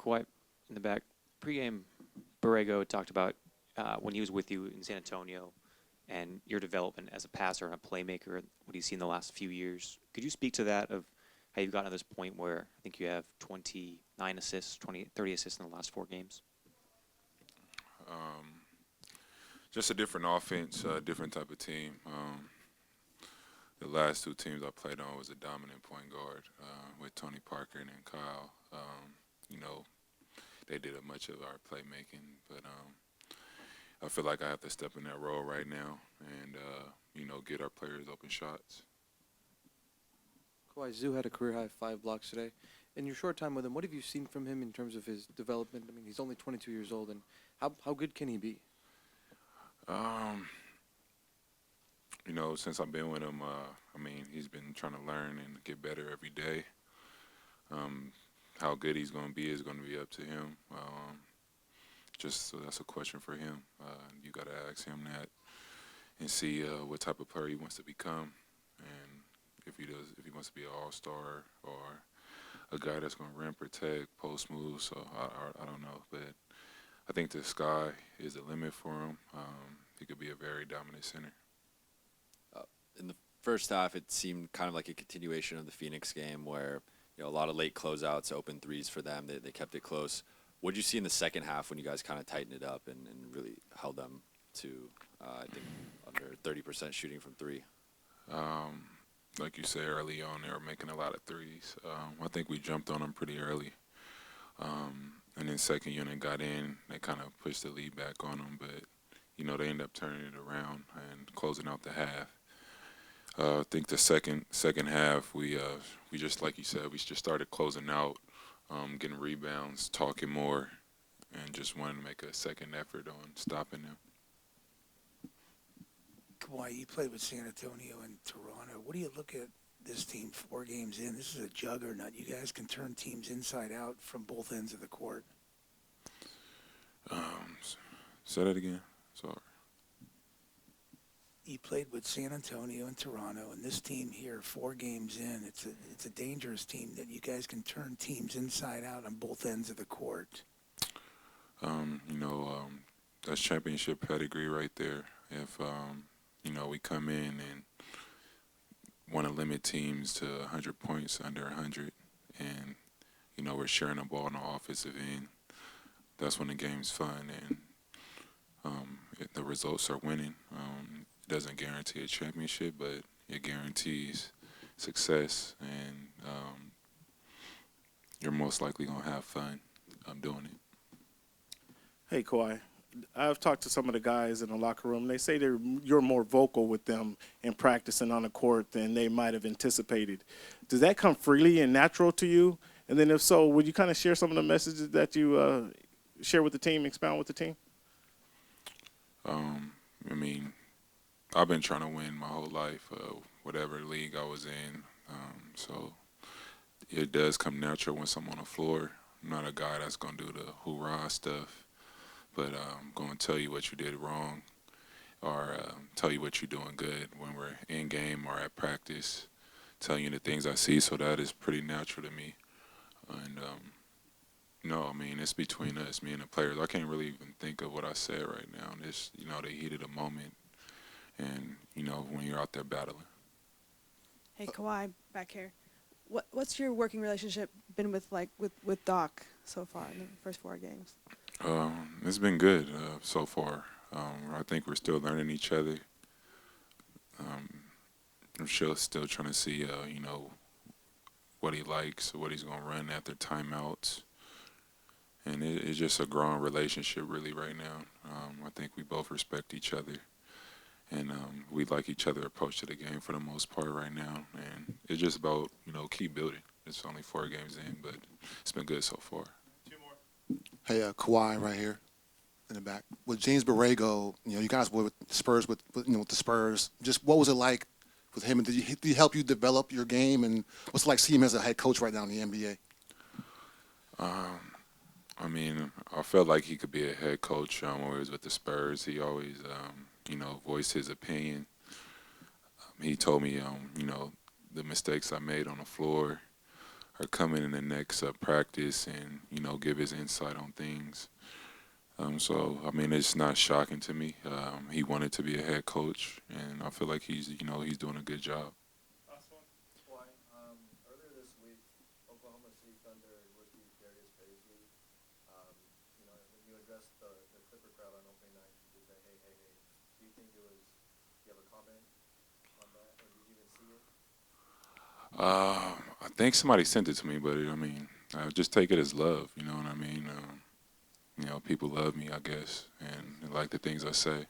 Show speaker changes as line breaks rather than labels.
Kawhi in the back. Pre-game, Borrego talked about when he was with you in San Antonio and your development as a passer and a playmaker, what he's seen the last few years. Could you speak to that of how you've gotten to this point where I think you have 29 assists, 30 assists in the last 4 games?
Um, just a different offense, a different type of team. The last two teams I played on was a dominant point guard with Tony Parker and then Kyle. You know, they did a much of our playmaking, but I feel like I have to step in that role right now and, get our players open shots.
Kawhi, Zoo had a career-high 5 blocks today. In your short time with him, what have you seen from him in terms of his development? I mean, he's only 22 years old, and how good can he be?
Um, since I've been with him, he's been trying to learn and get better every day. How good he's going to be is going to be up to him. Just so that's a question for him. You got to ask him that and see what type of player he wants to become, and if he wants to be an all-star or a guy that's going to rim protect, post move. So I don't know, but I think the sky is the limit for him. He could be a very dominant center.
In the first half, it seemed kind of like a continuation of the Phoenix game where a lot of late closeouts, open threes for them. They kept it close. What did you see in the second half when you guys kind of tightened it up and really held them to, I think, under 30% shooting from three?
Like you said early on, they were making a lot of threes. I think we jumped on them pretty early. And then second unit got in. They kind of pushed the lead back on them, but, they ended up turning it around and closing out the half. I think the second half, we just, like you said, we just started closing out, getting rebounds, talking more, and just wanted to make a second effort on stopping them.
Kawhi, you played with San Antonio and Toronto. What do you look at this team 4 games in? This is a juggernaut. You guys can turn teams inside out from both ends of the court.
Say that again. Sorry.
You played with San Antonio and Toronto, and this team here, 4 games in, it's a dangerous team that you guys can turn teams inside out on both ends of the court.
That's championship pedigree right there. If we come in and want to limit teams to 100 points, under 100, and we're sharing the ball on the offensive end, that's when the game's fun and the results are winning. It doesn't guarantee a championship, but it guarantees success, and you're most likely going to have fun doing it.
Hey, Kawhi, I've talked to some of the guys in the locker room. They say you're more vocal with them in practicing on the court than they might have anticipated. Does that come freely and natural to you? And then if so, would you kind of share some of the messages that you share with the team, expound with the team?
I've been trying to win my whole life, whatever league I was in. So it does come natural once I'm on the floor. I'm not a guy that's going to do the hoorah stuff, but I'm going to tell you what you did wrong or tell you what you're doing good when we're in game or at practice, telling you the things I see. So that is pretty natural to me. And, it's between us, me and the players. I can't really even think of what I said right now. It's, the heat of the moment and, when you're out there battling.
Hey, Kawhi, back here. What's your working relationship been with Doc so far in the first 4 games?
It's been good so far. I think we're still learning each other. I'm still trying to see, what he likes, what he's going to run after timeouts. And it's just a growing relationship really right now. I think we both respect each other. And we like each other's approach to the game for the most part right now. And it's just about, keep building. It's only 4 games in, but it's been good so far.
2 more.
Hey, Kawhi right here in the back. With James Borrego, you guys were with the Spurs, with the Spurs. Just what was it like with him? And did he help you develop your game? And what's it like seeing him as a head coach right now in the NBA?
I felt like he could be a head coach when he was with the Spurs. He always, voiced his opinion. He told me, the mistakes I made on the floor come in the next practice and give his insight on things. So I mean, it's not shocking to me. He wanted to be a head coach, and I feel like he's doing a good job.
Earlier this week, Oklahoma City Thunder rookie Darius Bazley, when you addressed the Clipper crowd on opening night, you say, hey. Do you think do you have a comment on that, or did you even see it?
I think somebody sent it to me, but I mean, I just take it as love. You know what I mean? People love me, I guess, and they like the things I say.